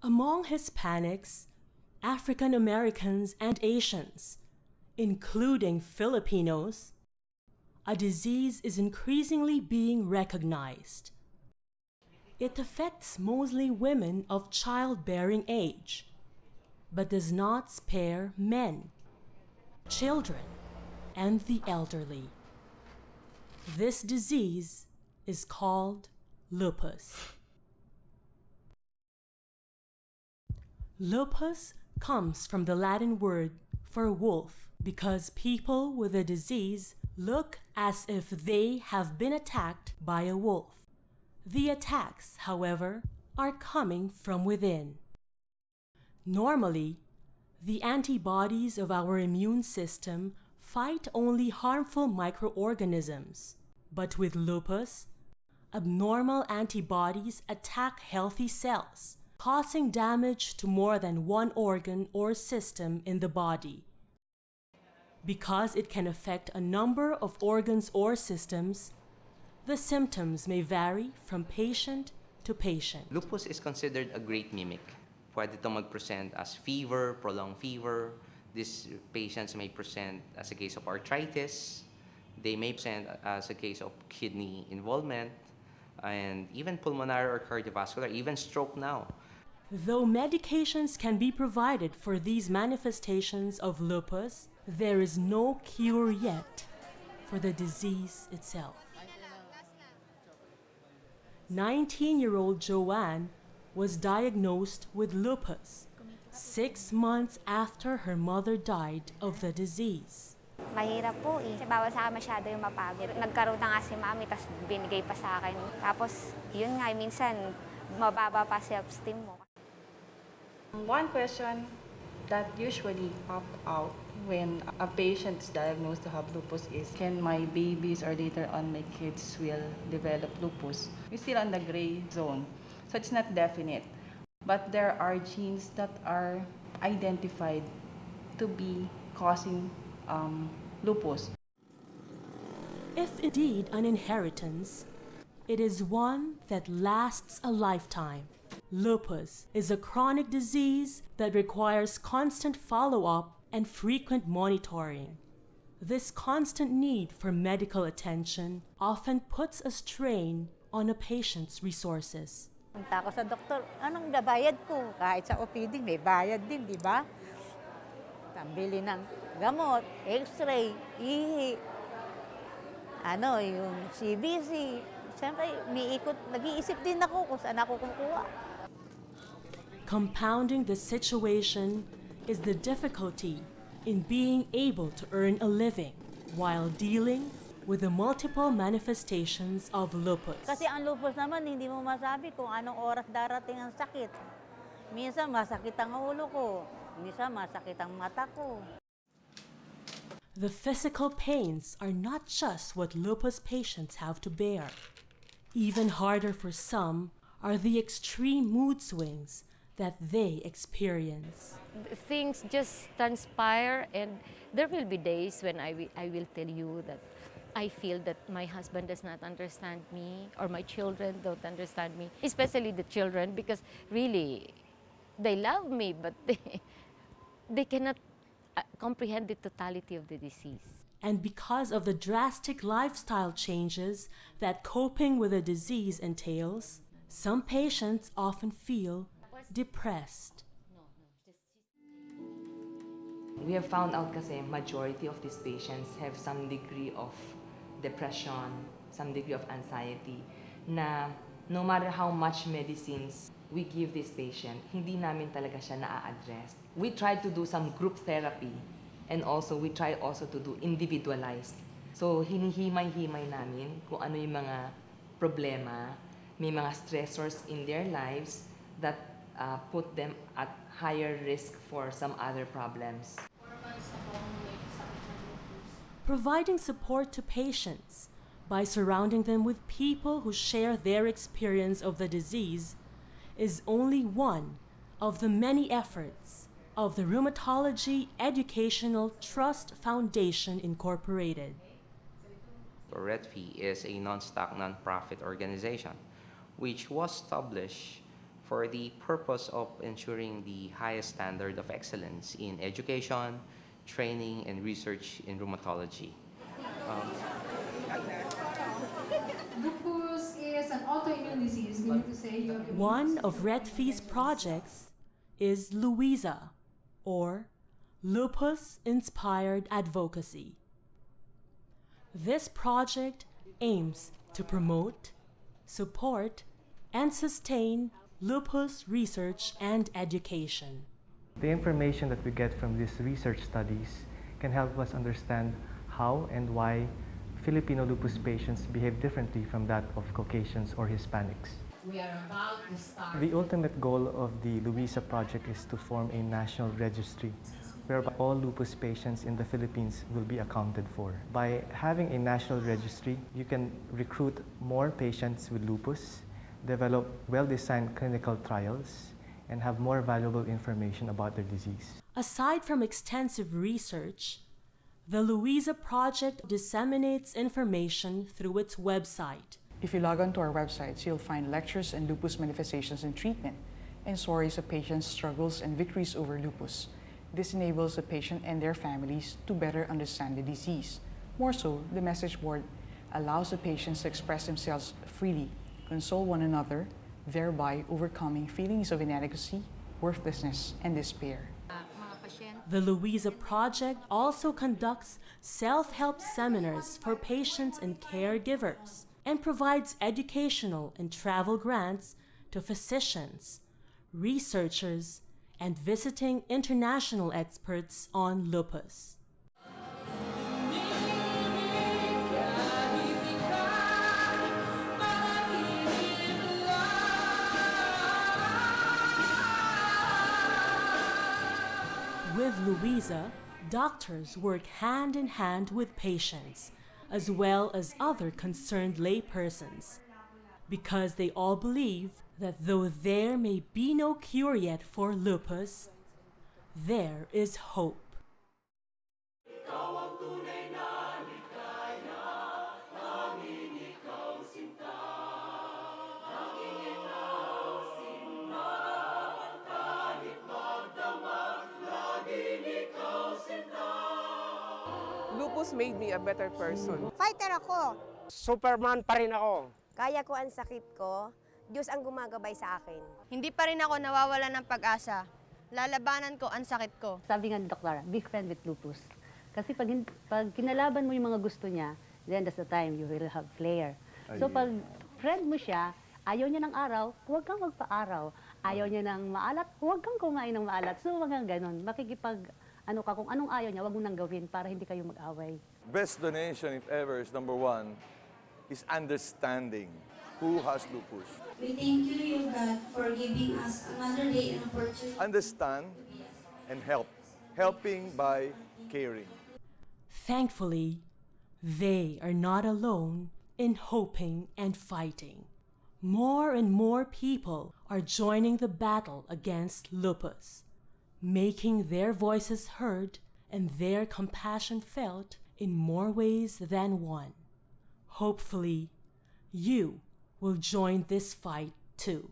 Among Hispanics, African Americans, and Asians, including Filipinos, a disease is increasingly being recognized. It affects mostly women of childbearing age, but does not spare men, children, and the elderly. This disease is called lupus. Lupus comes from the Latin word for wolf because people with the disease look as if they have been attacked by a wolf. The attacks, however, are coming from within. Normally, the antibodies of our immune system fight only harmful microorganisms, but with lupus, abnormal antibodies attack healthy cells, causing damage to more than one organ or system in the body. Because it can affect a number of organs or systems, the symptoms may vary from patient to patient. Lupus is considered a great mimic. Pwede itong mag-present as fever, prolonged fever. These patients may present as a case of arthritis. They may present as a case of kidney involvement, and even pulmonary or cardiovascular, even stroke now. Though medications can be provided for these manifestations of lupus, there is no cure yet for the disease itself. 19-year-old Joanne was diagnosed with lupus 6 months after her mother died of the disease. Mahirap po eh. Bawal sa akin masyado yung mapagod. Nagkaroon na nga si mami, tapos binigay pa sa akin. Tapos, yun nga, minsan, mababa pa self-esteem mo. One question that usually pop out when a patient is diagnosed to have lupus is, can my babies or later on my kids will develop lupus? We're still on the gray zone, so it's not definite. But there are genes that are identified to be causing lupus. If indeed an inheritance, it is one that lasts a lifetime. Lupus is a chronic disease that requires constant follow-up and frequent monitoring. This constant need for medical attention often puts a strain on a patient's resources. Punta ako sa doktor, anong bayad ko? Kahit sa OPD, may bayad din, di ba? Pambili ng gamot, x-ray, ihi, yung CBC. Siyempre, nag-iisip din ako kung saan ako kukuha. Compounding the situation is the difficulty in being able to earn a living while dealing with the multiple manifestations of lupus. Kasi ang lupus naman, hindi mo masabi kung anong oras darating ang sakit. Minsan masakit ang ulo ko, minsan masakit ang mata ko. The physical pains are not just what lupus patients have to bear. Even harder for some are the extreme mood swings that they experience. Things just transpire, and there will be days when I will tell you that I feel that my husband does not understand me, or my children don't understand me, especially the children, because really, they love me, but they cannot comprehend the totality of the disease. And because of the drastic lifestyle changes that coping with a disease entails, some patients often feel depressed. We have found out kasi majority of these patients have some degree of depression, some degree of anxiety, na no matter how much medicines we give this patient, hindi namin talaga siya na-address. We try to do some group therapy, and also we try also to do individualized. So hinihimay-himay namin kung ano yung mga problema, may mga stressors in their lives that put them at higher risk for some other problems. Providing support to patients by surrounding them with people who share their experience of the disease is only one of the many efforts of the Rheumatology Educational Trust Foundation Incorporated. RETFI is a non-stock, non-profit organization which was established for the purpose of ensuring the highest standard of excellence in education, training, and research in rheumatology. Lupus is an autoimmune disease. You need to say your immune One system. of REDFI's projects is LUISA, or Lupus-Inspired Advocacy. This project aims to promote, support, and sustain lupus research and education. The information that we get from these research studies can help us understand how and why Filipino lupus patients behave differently from that of Caucasians or Hispanics. We are about to start. The ultimate goal of the LUISA project is to form a national registry whereby all lupus patients in the Philippines will be accounted for. By having a national registry, you can recruit more patients with lupus, develop well-designed clinical trials, and have more valuable information about their disease. Aside from extensive research, the LUISA project disseminates information through its website. If you log on to our websites, you'll find lectures on lupus manifestations and treatment, and stories of patients' struggles and victories over lupus. This enables the patient and their families to better understand the disease. More so, the message board allows the patients to express themselves freely, console one another, thereby overcoming feelings of inadequacy, worthlessness, and despair. The LUISA project also conducts self-help seminars for patients and caregivers and provides educational and travel grants to physicians, researchers, and visiting international experts on lupus. With LUISA, doctors work hand in hand with patients, as well as other concerned laypersons, because they all believe that though there may be no cure yet for lupus, there is hope. Lupus made me a better person. Fighter ako! Superman pa rin ako. Kaya ko ang sakit ko, Diyos ang gumagabay sa akin. Hindi pa rin ako nawawala ng pag-asa. Lalabanan ko ang sakit ko. Sabi nga ni Dr. be friend with lupus. Kasi pag kinalaban mo yung mga gusto niya, then that's the time you will have flare. So pag friend mo siya, ayaw niya ng araw, huwag kang magpa-araw. Ayaw niya ng maalat, huwag kang kumain ng maalat. So hanggang ganun, kung anong ayaw niya, wag mo nang gawin para hindi kayo mag-away. Best donation, if ever, is number one, is understanding who has lupus. We thank you, God, for giving us another day and opportunity. Understand and help. Helping by caring. Thankfully, they are not alone in hoping and fighting. More and more people are joining the battle against lupus, making their voices heard and their compassion felt in more ways than one. Hopefully, you will join this fight too.